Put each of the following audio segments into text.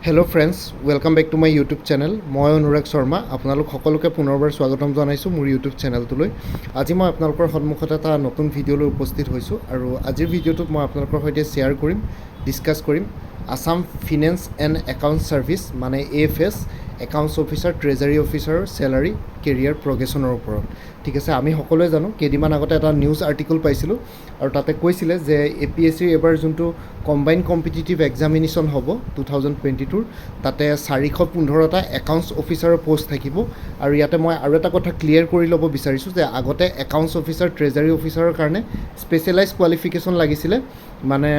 Hello' friends, welcome back to my YouTube channel. মই অনুৰাগ শৰ্মা। আপোনালোক সকলোকে পুনৰবাৰ স্বাগতম জনাইছোঁ মোৰ ইউটিউব চেনেলটোলৈ। আজি মই আপোনালোকৰ সন্মুখত এটা নতুন ভিডিঅ'লৈ উপস্থিত হৈছোঁ আৰু আজিৰ ভিডিঅ'টোত মই আপোনালোকৰ সৈতে শ্বেয়াৰ কৰিম, ডিছকাছ কৰিম Assam finance and accounts service মানে AFS একাউণ্টছ অফিচাৰ, ট্ৰেজাৰী অফিচাৰৰ চেলাৰী কেৰিয়াৰ প্ৰগ্ৰেশ্যনৰ ওপৰত। ঠিক আছে, আমি সকলোৱে জানো কেইদিনমান আগতে এটা নিউজ আৰ্টিকল পাইছিলোঁ আৰু তাতে কৈছিলে যে APSCৰ এবাৰ যোনটো কম্বাইন কম্পিটিটিভ এক্সামিনেশ্যন হ'ব 2022ৰ, তাতে 415টা একাউণ্টছ অফিচাৰৰ পষ্ট থাকিব। আৰু ইয়াতে মই আৰু এটা কথা ক্লিয়াৰ কৰি ল'ব বিচাৰিছোঁ যে আগতে একাউণ্টছ অফিচাৰ, ট্ৰেজাৰী অফিচাৰৰ কাৰণে স্পেচিয়েলাইজ কোৱালিফিকেশ্যন লাগিছিলে, মানে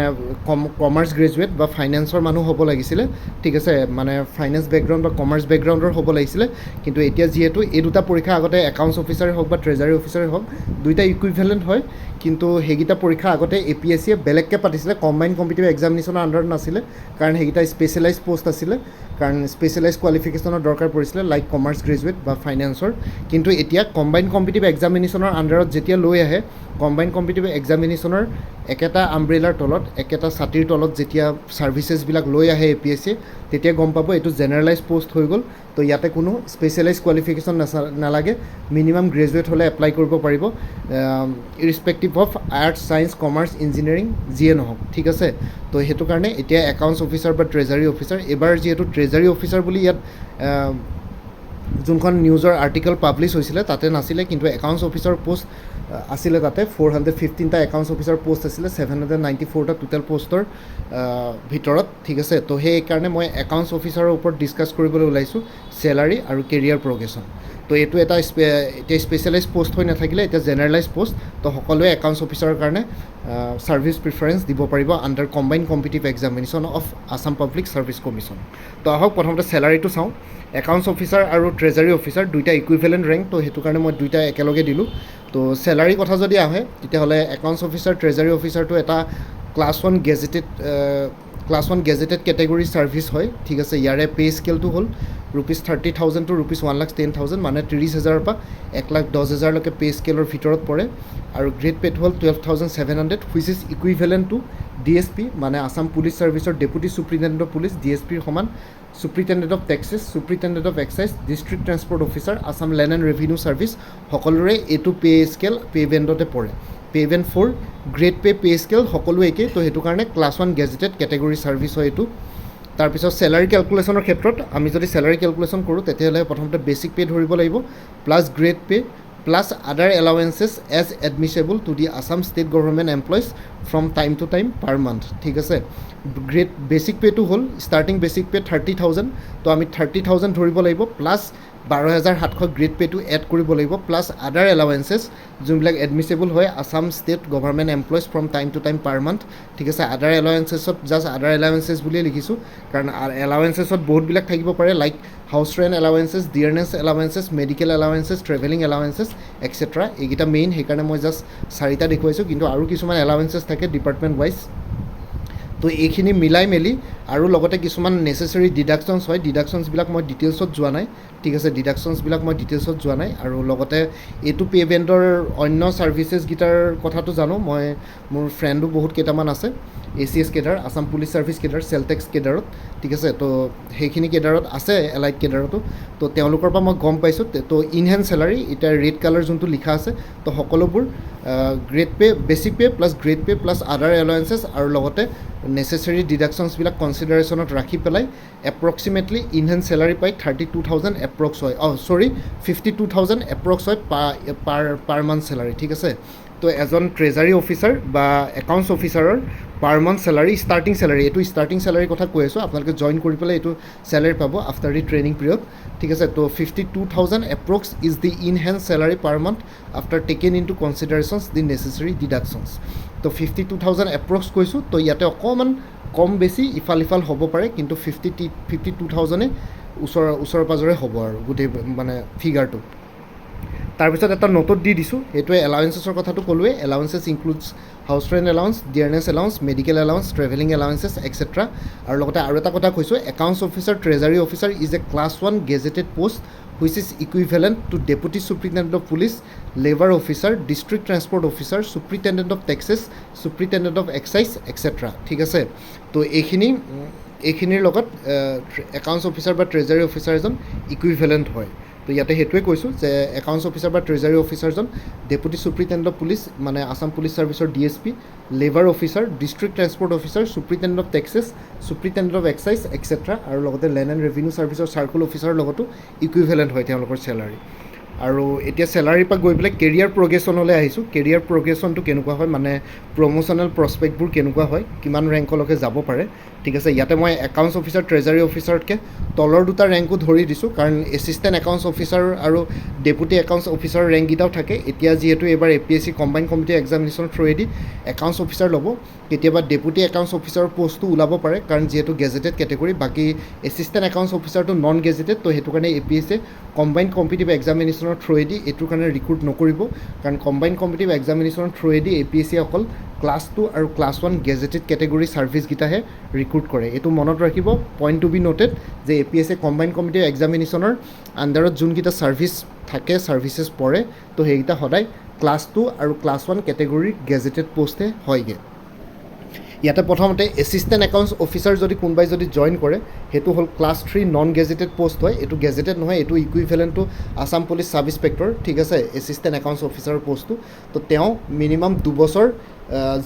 কমাৰ্চ গ্ৰেজুৱেট বা ফাইনেন্সৰ মানুহ হ'ব লাগিছিলে। ঠিক আছে, মানে ফাইনেন্স বেকগ্ৰাউণ্ড বা কমাৰ্চ বেকগ্ৰাউণ্ডৰ হ'ব লাগিছিলে। কিন্তু এতিয়া যিহেতু এই দুটা পৰীক্ষা আগতে একাউণ্টছ অফিচাৰে হওক বা ট্ৰেজাৰী অফিচাৰে হওক দুইটা ইকুইভেলেণ্ট হয়, কিন্তু সেইকেইটা পৰীক্ষা আগতে APSCয়ে বেলেগকৈ পাতিছিলে, কম্বাইন কম্পিটিটিভ এক্সামিনেশ্যনৰ আণ্ডাৰত নাছিলে, কাৰণ সেইকেইটা স্পেচিয়েলাইজ পষ্ট আছিলে, কাৰণ স্পেচিয়েলাইজ কোৱালিফিকেশ্যনৰ দৰকাৰ পৰিছিলে লাইক কমাৰ্চ গ্ৰেজুৱেট বা ফাইনেন্সৰ। কিন্তু এতিয়া কম্বাইন কম্পিটিটিভ এক্সামিনেশ্যনৰ আণ্ডাৰত যেতিয়া লৈ আহে, কম্বাইন কম্পিটিটিভ এক্সামিনেশ্যনৰ একেটা আমব্ৰেলাৰ তলত, একেটা ছাতিৰ তলত যেতিয়া ছাৰ্ভিচেছবিলাক লৈ আহে APSCয়ে, তেতিয়া গম পাব এইটো জেনেৰেলাইজ পষ্ট হৈ গ'ল। তো ইয়াতে কোনো স্পেচিয়েলাইজ কোৱালিফিকেশ্যন নালাগে, মিনিমাম গ্ৰেজুৱেট হ'লে এপ্লাই কৰিব পাৰিব, irrespective of arts, science, commerce, engineering যিয়ে নহওক। ঠিক আছে, তো সেইটো কাৰণে এতিয়া একাউণ্টছ অফিচাৰ বা ট্ৰেজাৰী অফিচাৰ, এইবাৰ যিহেতু ট্ৰেজাৰী অফিচাৰ বুলি ইয়াত যোনখন নিউজৰ আৰ্টিকল পাব্লিছ হৈছিলে তাতে নাছিলে, কিন্তু একাউণ্টছ অফিচাৰ পষ্ট আছিলে তাতে। 415টা একাউণ্টছ অফিচাৰ পষ্ট আছিলে 794টা টোটেল পষ্টৰ ভিতৰত। ঠিক আছে, তো সেইকাৰণে মই একাউণ্টছ অফিচাৰৰ ওপৰত ডিছকাছ কৰিবলৈ ওলাইছোঁ চেলাৰী আৰু কেৰিয়াৰ প্ৰগ্ৰেশ্যন। তো এইটো এটা এতিয়া স্পেচিয়েলাইজ পষ্ট হৈ নাথাকিলে, এতিয়া জেনেৰেলাইজ পষ্ট। তো সকলোৱে একাউণ্টছ অফিচাৰৰ কাৰণে ছাৰ্ভিচ প্ৰিফাৰেঞ্চ দিব পাৰিব under combine competitive examination of Assam public service commission. তো আহক প্ৰথমতে চেলাৰীটো চাওঁ। একাউণ্টছ অফিচাৰ আৰু ট্ৰেজাৰী অফিচাৰ দুইটা ইকুইভেলেণ্ট ৰেংক, তো সেইটো কাৰণে মই দুইটা একেলগে দিলোঁ। তো চেলাৰীৰ কথা যদি আহে তেতিয়াহ'লে একাউণ্টছ অফিচাৰ, ট্ৰেজাৰী অফিচাৰটো এটা class one gazetted category service হয়। ঠিক আছে, ইয়াৰে পে' স্কেলটো হ'ল ₹30,000 to ₹1,10,000, মানে 30,000ৰ পৰা 1,10,000লৈকে পে' স্কেলৰ ভিতৰত পৰে। আৰু গ্ৰেড পে'টো হ'ল 12,700, which is equivalent to DSP, মানে আছাম পুলিচ ছাৰ্ভিচৰ ডেপুটি চুপ্ৰিটেণ্ডেণ্ট অফ পুলিচ, DSPৰ সমান। Superintendent of taxes, superintendent of excise, district transport officer, Assam land and revenue service, সকলোৰে এইটো পে' স্কেল পে' বেণ্ডতে পৰে। Pay' band 4, grade pay' scale সকলো একেই। তো সেইটো কাৰণে class one gazetted category service হয় এইটো। তাৰপিছত চেলাৰী কেলকুলেশ্যনৰ ক্ষেত্ৰত আমি যদি চেলাৰী কেলকুলেশ্যন কৰোঁ তেতিয়াহ'লে প্ৰথমতে বেচিক পে' ধৰিব লাগিব, plus grade pay' plus other allowances as admissible to the Assam state government employees from time to time per month. ঠিক আছে, বেচিক পে'টো হ'ল ষ্টাৰ্টিং বেচিক পে' 30,000, তো আমি 30,000 ধৰিব লাগিব, প্লাছ 12,700 গ্ৰেড পে'টো এড কৰিব লাগিব, প্লাছ আদাৰ এলাৱেঞ্চেছ যোনবিলাক এডমিছেবল হয় Assam state government employees from time to time per month. ঠিক আছে, আদাৰ এলাৱেঞ্চেছত জাষ্ট আদাৰ এলাৱেঞ্চেছ বুলিয়ে লিখিছোঁ, কাৰণ এলাৱেঞ্চেছত বহুতবিলাক থাকিব পাৰে, like house rent allowances, dearness allowances, medical allowances, travelling allowances extra. এইকেইটা মেইন, সেইকাৰণে মই জাষ্ট 4টা দেখুৱাইছোঁ, কিন্তু আৰু কিছুমান এলাৱেঞ্চেছ থাকে ডিপাৰ্টমেণ্ট ৱাইজ। তো এইখিনি মিলাই মেলি আৰু লগতে কিছুমান নেচেচেৰী ডিডাকশ্যনছ হয়, ডিডাকশ্যনছবিলাক মই ডিটেইলছত যোৱা নাই। ঠিক আছে, ডিডাকশ্যনছবিলাক মই ডিটেইলছত যোৱা নাই। আৰু লগতে এইটো পে' বেণ্ডৰ অন্য ছাৰ্ভিচেছকেইটাৰ কথাটো জানো, মই মোৰ ফ্ৰেণ্ডো বহুত কেইটামান আছে ACS cadre, Assam police service cadre, sale tax কেডাৰত। ঠিক আছে, তো সেইখিনি কেডাৰত আছে, এলাইড কেডাৰতো। তো তেওঁলোকৰ পৰা মই গম পাইছোঁ। তো ইন হেণ্ড চেলাৰী এতিয়া ৰেড কালাৰ যোনটো লিখা আছে, তো সকলোবোৰ grade pay', basic pay' plus grade pay' plus other এলাৱেঞ্চেছ আৰু লগতে নেচেচেৰী ডিডাকশ্যনছবিলাক কনচিডাৰেশ্যনত ৰাখি পেলাই এপ্ৰক্সিমেটলি ইন হেণ্ড চেলাৰী পাই 32,000 এপ্ৰক্স হয়, 52,000 এপ্ৰক্স হয় পাৰ মান্থ চেলাৰী। ঠিক আছে, তো এজন ট্ৰেজাৰী অফিচাৰ বা একাউণ্টছ অফিচাৰৰ per month salary, starting salary, এইটো ষ্টাৰ্টিং চেলাৰীৰ কথা কৈ আছোঁ, আপোনালোকে জইন কৰি পেলাই এইটো চেলাৰী পাব আফটাৰ দি ট্ৰেইনিং পিৰিয়ড। ঠিক আছে, তো 52,000 approx is the in hand salary per month after taken into considerations the necessary deductions. তো 52,000 এপ্ৰক্স কৈছোঁ, তো ইয়াতে অকণমান কম বেছি ইফাল সিফাল হ'ব পাৰে, কিন্তু 52,000 ওচৰে পাজৰে হ'ব আৰু গোটেই মানে ফিগাৰটো। তাৰপিছত এটা নোটত দি দিছোঁ, সেইটোৱে এলাৱেঞ্চেছৰ কথাটো ক'লোৱে। Allowances includes house rent allowance, dearness allowance, medical allowance, travelling allowances extra. আৰু লগতে আৰু এটা কথা কৈছোঁ, accounts officer, treasury officer is a class one gazetted post which is equivalent to Deputy Superintendent of Police, Labor Officer, District Transport Officer, Superintendent of Taxes, Superintendent of Excise, etc. ঠিক আছে, তো এইখিনি এইখিনিৰ লগত একাউণ্টছ অফিচাৰ বা treasury officer এজন equivalent হয় তো ইয়াতে সেইটোৱে কৈছোঁ যে একাউণ্টছ অফিচাৰ বা ট্ৰেজাৰী অফিচাৰজন ডেপুটি চুপ্ৰিটেণ্ডেণ্ট অফ পুলিচ মানে আছাম পুলিচ ছাৰ্ভিচৰ DSP labour officer district transport officer superintendent of taxes superintendent of excise extra আৰু লগতে লেণ্ড এণ্ড ৰেভিনিউ ছাৰ্ভিচৰ চাৰ্কুল অফিচাৰৰ লগতো ইকুইভেলেণ্ট হয় তেওঁলোকৰ চেলাৰী আৰু এতিয়া চেলাৰীৰ পৰা গৈ পেলাই কেৰিয়াৰ প্ৰগ্ৰেশ্যনলৈ আহিছোঁ কেৰিয়াৰ প্ৰগ্ৰেশ্যনটো কেনেকুৱা হয় মানে প্ৰমোশ্যনেল প্ৰস্পেক্টবোৰ কেনেকুৱা হয় কিমান ৰেংকলৈকে যাব পাৰে ঠিক আছে ইয়াতে মই একাউণ্টছ অফিচাৰ ট্ৰেজাৰী অফিচাৰতকৈ তলৰ দুটা ৰেংকো ধৰি দিছোঁ কাৰণ এছিষ্টেণ্ট একাউণ্টছ অফিচাৰ আৰু ডেপুটি একাউণ্টছ অফিচাৰৰ ৰেংককেইটাও থাকে এতিয়া যিহেতু এইবাৰ APSC কম্বাইন কমিটি এক্সামিনেশ্যন থ্ৰুৱেদি একাউণ্টছ অফিচাৰ ল'ব কেতিয়াবা ডেপুটি একাউণ্টছ অফিচাৰৰ পষ্টটো ওলাব পাৰে কাৰণ যিহেতু গেজেটেড কেটেগৰী বাকী এছিষ্টেণ্ট একাউণ্টছ অফিচাৰটো নন গেজেটেড তো সেইটো কাৰণে APSC কম্বাইন কম্পিটিভ এক্সামিনেশ্যনৰ থ্ৰুৱেদি এইটোৰ কাৰণে ৰিক্ৰুট নকৰিব কাৰণ কম্বাইন কম্পিটিভ এক্সামিনেশ্যনৰ থ্ৰুৱেদি APSC অকল ক্লাছ 2 আৰু ক্লাছ 1 গেজেটেড কেটেগৰী ছাৰ্ভিচকেইটাহে ৰিক্ৰুট কৰে এইটো মনত ৰাখিব পইণ্ট টু বি নোটেড যে APSC কম্বাইন কম্পিটিভ এক্সামিনেশ্যনৰ আণ্ডাৰত যোনকেইটা ছাৰ্ভিচ থাকে ছাৰ্ভিচেছ পৰে তো সেইকেইটা সদায় ক্লাছ 2 আৰু ক্লাছ 1 কেটেগৰীৰ গেজেটেড পষ্টহে হয়গৈ ইয়াতে প্ৰথমতে এছিষ্টেণ্ট একাউণ্টছ অফিচাৰ যদি কোনোবাই যদি জইন কৰে সেইটো হ'ল ক্লাছ 3 নন গেজেটেড পষ্ট হয় এইটো গেজেটেড নহয় এইটো equivalent to Assam police sub inspector ঠিক আছে এছিষ্টেণ্ট একাউণ্টছ অফিচাৰৰ পষ্টটো তো তেওঁ মিনিমাম 2 বছৰ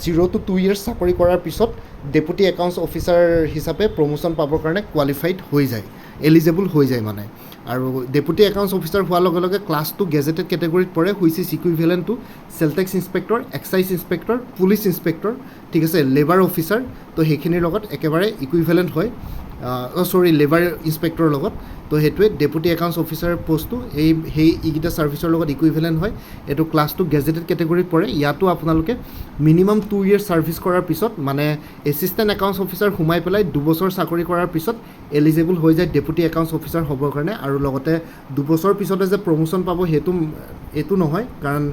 0 to 2 years চাকৰি কৰাৰ পিছত ডেপুটি একাউণ্টছ অফিচাৰ হিচাপে প্ৰমোশ্যন পাবৰ কাৰণে কোৱালিফাইড হৈ যায় এলিজেবল হৈ যায় মানে আৰু ডেপুটি একাউণ্টছ অফিচাৰ হোৱাৰ লগে লগে ক্লাছ 2 গেজেটেড কেটেগৰীত পৰে which is equivalent to sale tax inspector excise inspector police inspector ঠিক আছে লেবাৰ অফিচাৰ তো সেইখিনিৰ লগত একেবাৰে ইকুইভেলেণ্ট হয় লেবাৰ ইন্সপেক্টৰৰ লগত তো সেইটোৱে ডেপুটি একাউণ্টছ অফিচাৰ পষ্টটো এইকেইটা ছাৰ্ভিচৰ লগত ইকুইভেলেণ্ট হয় এইটো ক্লাছ 2 গেজেটেড কেটেগৰীত পৰে ইয়াতো আপোনালোকে মিনিমাম 2 years ছাৰ্ভিচ কৰাৰ পিছত মানে এছিষ্টেণ্ট একাউণ্টছ অফিচাৰ সোমাই পেলাই 2 বছৰ চাকৰি কৰাৰ পিছত এলিজেবল হৈ যায় ডেপুটি একাউণ্টছ অফিচাৰ হ'বৰ কাৰণে আৰু লগতে 2 বছৰ পিছতে যে প্ৰমোশ্যন পাব এইটো নহয় কাৰণ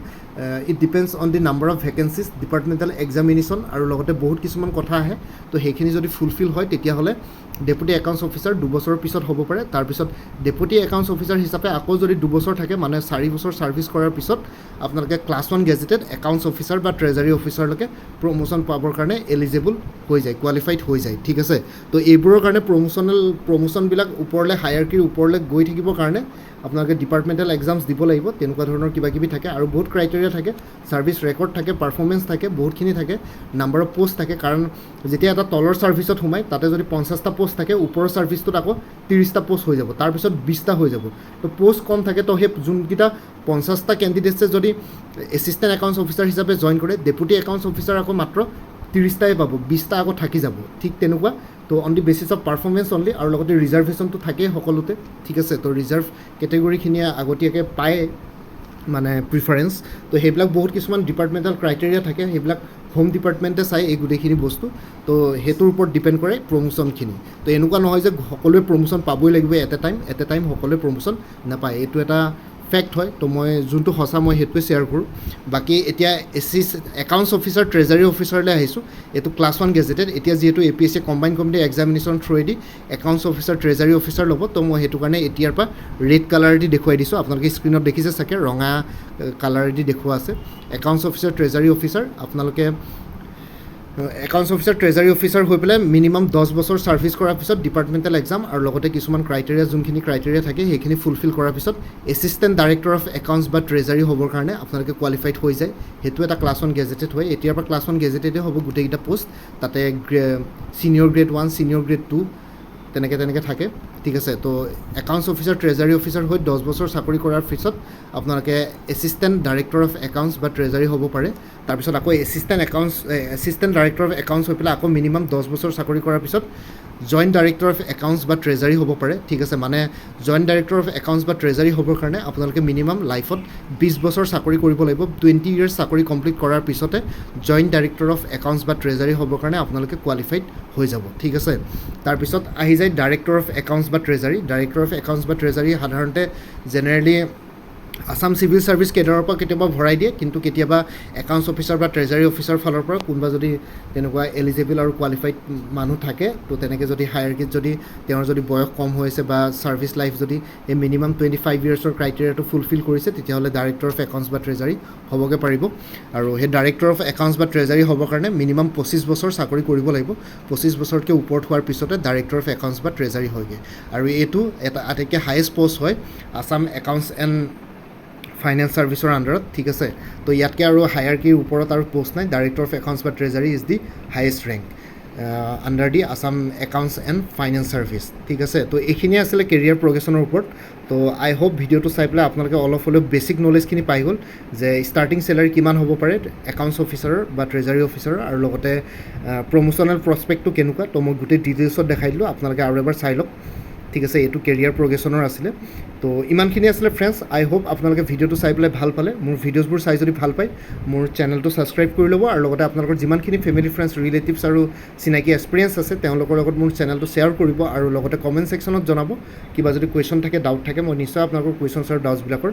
it depends on the number of vacancies departmental examination আৰু লগতে বহুত কিছুমান কথা আহে তো সেইখিনি যদি ফুলফিল হয় তেতিয়াহ'লে ডেপুটি একাউণ্টছ অফিচাৰ 2 বছৰৰ পিছত হ'ব পাৰে তাৰপিছত ডেপুটি একাউণ্টছ অফিচাৰ হিচাপে আকৌ যদি 2 বছৰ থাকে মানে 4 বছৰ ছাৰ্ভিচ কৰাৰ পিছত আপোনালোকে ক্লাছ 1 গেজেটেড একাউণ্টছ অফিচাৰ বা ট্ৰেজাৰী অফিচাৰলৈকে প্ৰমোশ্যন পাবৰ কাৰণে এলিজেবল হৈ যায় কোৱালিফাইড হৈ যায় ঠিক আছে তো এইবোৰৰ কাৰণে প্ৰমোশ্যনবিলাক ওপৰলৈ হায়াৰকিৰ ওপৰলৈ গৈ থাকিবৰ কাৰণে আপোনালোকে ডিপাৰ্টমেণ্টেল এক্সামছ দিব লাগিব তেনেকুৱা ধৰণৰ কিবাকিবি থাকে আৰু বহুত ক্ৰাইটেৰিয়া থাকে ছাৰ্ভিচ ৰেকৰ্ড থাকে পাৰফৰ্মেঞ্চ থাকে বহুতখিনি থাকে নাম্বাৰ অফ পষ্ট থাকে কাৰণ যেতিয়া এটা তলৰ ছাৰ্ভিচত সোমায় তাতে যদি 50টা পষ্ট থাকে ওপৰৰ ছাৰ্ভিচটোত আকৌ 30টা পষ্ট হৈ যাব তাৰপিছত 20টা হৈ যাব তো পষ্ট কম থাকে তো সেই যোনকেইটা 50টা কেণ্ডিডেটছে যদি এছিষ্টেণ্ট একাউণ্টছ অফিচাৰ হিচাপে জইন কৰে ডেপুটি একাউণ্টছ অফিচাৰ আকৌ মাত্ৰ 30টাই পাব 20টা আকৌ থাকি যাব ঠিক তেনেকুৱা তো on the basis of performance only আৰু লগতে ৰিজাৰ্ভেশ্যনটো থাকেই সকলোতে ঠিক আছে তো ৰিজাৰ্ভ কেটেগৰীখিনিয়ে আগতীয়াকৈ পায় মানে প্ৰিফাৰেঞ্চ তো সেইবিলাক বহুত কিছুমান ডিপাৰ্টমেণ্টেল ক্ৰাইটেৰিয়া থাকে সেইবিলাক হোম ডিপাৰ্টমেণ্টে চাই এই গোটেইখিনি বস্তু তো সেইটোৰ ওপৰত ডিপেণ্ড কৰে প্ৰমোশ্যনখিনি তো এনেকুৱা নহয় যে সকলোৱে প্ৰমোশ্যন পাবই লাগিব এট এ টাইম সকলোৱে প্ৰমোশ্যন নাপায় এইটো এটা ফেক্ট হয় তো মই যোনটো সঁচা মই সেইটোৱে শ্বেয়াৰ কৰোঁ বাকী এতিয়া একাউণ্টছ অফিচাৰ ট্ৰেজাৰী অফিচাৰলৈ আহিছোঁ এইটো ক্লাছ 1 গেজেটেড এতিয়া যিহেতু APSC কম্বাইন কমিটি এক্সামিনেশ্যন থ্ৰুৱেদি একাউণ্টছ অফিচাৰ ট্ৰেজাৰী অফিচাৰ ল'ব তো মই সেইটো কাৰণে এতিয়াৰ পৰা ৰেড কালাৰেদি দেখুৱাই দিছোঁ আপোনালোকে স্ক্ৰীণত দেখিছে চাগে ৰঙা কালাৰেদি দেখুওৱা আছে একাউণ্টছ অফিচাৰ ট্ৰেজাৰী অফিচাৰ আপোনালোকে একাউণ্টছ অফিচাৰ ট্ৰেজাৰী অফিচাৰ হৈ পেলাই মিনিমাম 10 বছৰ ছাৰ্ভিচ কৰাৰ পিছত ডিপাৰ্টমেণ্টেল এক্সাম আৰু লগতে কিছুমান ক্ৰাইটেৰিয়া যোনখিনি ক্ৰাইটেৰিয়া থাকে সেইখিনি ফুলফিল কৰাৰ পিছত এছিষ্টেণ্ট ডাইৰেক্টৰ অফ একাউণ্টছ বা ট্ৰেজাৰী হ'বৰ কাৰণে আপোনালোকে কোৱালিফাইড হৈ যায় সেইটো এটা ক্লাছ 1 গেজেটেড হয় এতিয়াৰ পৰা ক্লাছ 1 গেজেটেডে হ'ব গোটেইকেইটা পোষ্ট তাতে ছিনিয়ৰ গ্ৰেড 1 ছিনিয়ৰ গ্ৰেড 2 তেনেকৈ থাকে ঠিক আছে তো একাউণ্টছ অফিচাৰ ট্ৰেজাৰী অফিচাৰ হৈ 10 বছৰ চাকৰি কৰাৰ পিছত আপোনালোকে এছিষ্টেণ্ট ডাইৰেক্টৰ অফ একাউণ্টছ বা ট্ৰেজাৰী হ'ব পাৰে তাৰপিছত আকৌ এছিষ্টেণ্ট ডাইৰেক্টৰ অফ একাউণ্টছ হৈ পেলাই আকৌ মিনিমাম 10 বছৰ চাকৰি কৰাৰ পিছত জইণ্ট ডাইৰেক্টৰ অফ একাউণ্টছ বা ট্ৰেজাৰী হ'ব পাৰে ঠিক আছে মানে জইণ্ট ডাইৰেক্টৰ অফ একাউণ্টছ বা ট্ৰেজাৰী হ'বৰ কাৰণে আপোনালোকে মিনিমাম লাইফত 20 বছৰ চাকৰি কৰিব লাগিব 20 years চাকৰি কমপ্লিট কৰাৰ পিছতে জইণ্ট ডাইৰেক্টৰ অফ একাউণ্টছ বা ট্ৰেজাৰী হ'বৰ কাৰণে আপোনালোকে কোৱালিফাইড হৈ যাব ঠিক আছে তাৰপিছত আহি যায় ডাইৰেক্টৰ অফ একাউণ্টছ বা ট্ৰেজাৰী সাধাৰণতে জেনেৰেলি আসাম চিভিল সাৰ্ভিচ কেডাৰৰ পৰা কেতিয়াবা ভৰাই দিয়ে, কিন্তু কেতিয়াবা একাউণ্টছ অফিচাৰ বা ট্ৰেজাৰী অফিচাৰ ফালৰ পৰা কোনোবা যদি তেনেকুৱা এলিজিবল আৰু কোৱালিফাইড মানুহ থাকে, তো তেনেকৈ যদি হায়াৰকিত যদি তেওঁৰ যদি বয়স কম হৈছে বা ছাৰ্ভিচ লাইফ যদি এই মিনিমাম 25 ইয়াৰ্ছৰ ক্ৰাইটেৰিয়াটো ফুলফিল কৰিছে, তেতিয়াহ'লে ডাইৰেক্টৰ অফ একাউণ্টছ বা ট্ৰেজাৰী হ'বগৈ পাৰিব। আৰু সেই ডাইৰেক্টৰ অফ একাউণ্টছ বা ট্ৰেজাৰী হ'বৰ কাৰণে মিনিমাম 25 বছৰ চাকৰি কৰিব লাগিব। 25 বছৰতকৈ ওপৰত হোৱাৰ পিছতে ডাইৰেক্টৰ অফ একাউণ্টছ বা ট্ৰেজাৰী হয়গৈ। আৰু এইটো এটা আটাইতকৈ হায়েষ্ট পষ্ট হয় আসাম একাউণ্টছ এণ্ড ফাইনেন্স ছাৰ্ভিচৰ আণ্ডাৰত, ঠিক আছে। তো ইয়াতকৈ আৰু হায়াৰকিৰ ওপৰত আৰু পষ্ট নাই। ডাইৰেক্টৰ অফ একাউণ্টছ বা treasury is the highest rank under the Assam accounts and finance service, ঠিক আছে। তো এইখিনিয়ে আছিলে কেৰিয়াৰ প্ৰগ্ৰেশ্যনৰ ওপৰত। তো আই হোপ ভিডিঅ'টো চাই পেলাই আপোনালোকে অলপ হ'লেও বেছিক নলেজখিনি পাই গ'ল যে ষ্টাৰ্টিং চেলাৰী কিমান হ'ব পাৰে একাউণ্টছ অফিচাৰৰ বা ট্ৰেজাৰী অফিচাৰৰ, আৰু লগতে প্ৰমোশ্যনেল প্ৰস্পেক্টটো কেনেকুৱা। তো মই গোটেই ডিটেইলছত দেখাই দিলোঁ, আপোনালোকে আৰু এবাৰ চাই লওক, ঠিক আছে। এইটো কেৰিয়াৰ প্ৰগ্ৰেশ্যনৰ আছিলে। তো ইমানখিনি আছিলে ফ্ৰেণ্ডছ। আই হোপ আপোনালোকে ভিডিঅ'টো চাই পেলাই ভাল পালে। মোৰ ভিডিঅ'ছবোৰ চাই যদি ভাল পায়, মোৰ চেনেলটো ছাবস্ক্ৰাইব কৰি ল'ব, আৰু লগতে আপোনালোকৰ যিমানখিনি ফেমিলি ফ্ৰেণ্ডছ ৰিলেটিভছ আৰু চিনাকি এক্সপিৰিয়েঞ্চ আছে তেওঁলোকৰ লগত মোৰ চেনেলটো শ্বেয়াৰ কৰিব, আৰু লগতে কমেণ্ট ছেকশ্যনত জনাব। কিবা যদি কুৱেশ্যন থাকে, ডাউট থাকে, মই নিশ্চয় আপোনালোকৰ কুৱেশ্যনছ আৰু ডাউটছবিলাকৰ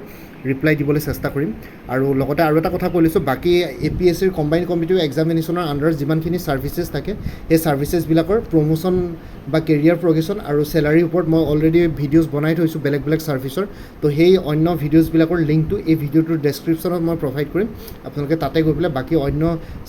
ৰিপ্লাই দিবলৈ চেষ্টা কৰিম। আৰু লগতে আৰু এটা কথা কৈ লৈছোঁ, বাকী APSCৰ কম্বাইণ্ড কম্পিটিটিভ এক্সামিনেশ্যনৰ আণ্ডাৰত যিমানখিনি ছাৰ্ভিচেছ থাকে, সেই ছাৰ্ভিচেছবিলাকৰ প্ৰমোশ্যন বা কেৰিয়াৰ প্ৰগ্ৰেশ্যন আৰু চেলাৰীৰ ওপৰত মই অলৰেডি ভিডিঅ'ছ বনাই থৈছোঁ বেলেগ বেলেগ ছাৰ্ভিচৰ। তো সেই অন্য ভিডিঅ'ছবিলাকৰ লিংকটো এই ভিডিঅ'টোৰ ডেছক্ৰিপশ্যনত মই প্ৰভাইড কৰিম। আপোনালোকে তাতে গৈ পেলাই বাকী অন্য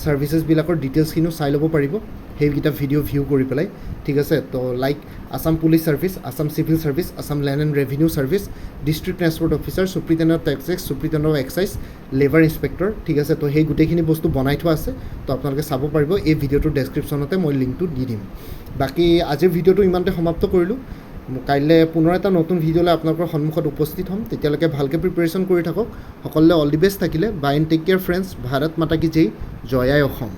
ছাৰ্ভিচেছবিলাকৰ ডিটেইলছখিনিও চাই ল'ব পাৰিব সেইকেইটা ভিডিঅ' ভিউ কৰি পেলাই, ঠিক আছে। তো like Assam police service, Assam civil service, Assam land and revenue service, district transport officer, superintendent of taxes, superintendent of excise, labour inspector, ঠিক আছে। তো সেই গোটেইখিনি বস্তু বনাই থোৱা আছে, তো আপোনালোকে চাব পাৰিব। এই ভিডিঅ'টোৰ ডেছক্ৰিপশ্যনতে মই লিংকটো দি দিম। বাকী আজিৰ ভিডিঅ'টো ইমানতে সমাপ্ত কৰিলোঁ। কাইলৈ পুনৰ এটা নতুন ভিডিঅ'লৈ আপোনালোকৰ সন্মুখত উপস্থিত হ'ম। তেতিয়ালৈকে ভালকৈ প্ৰিপেৰেশ্যন কৰি থাকক। সকলোলৈ অল দি বেষ্ট থাকিলে। Bye and take care friends. Bharat Mata কি জয়, জয় আই অসম।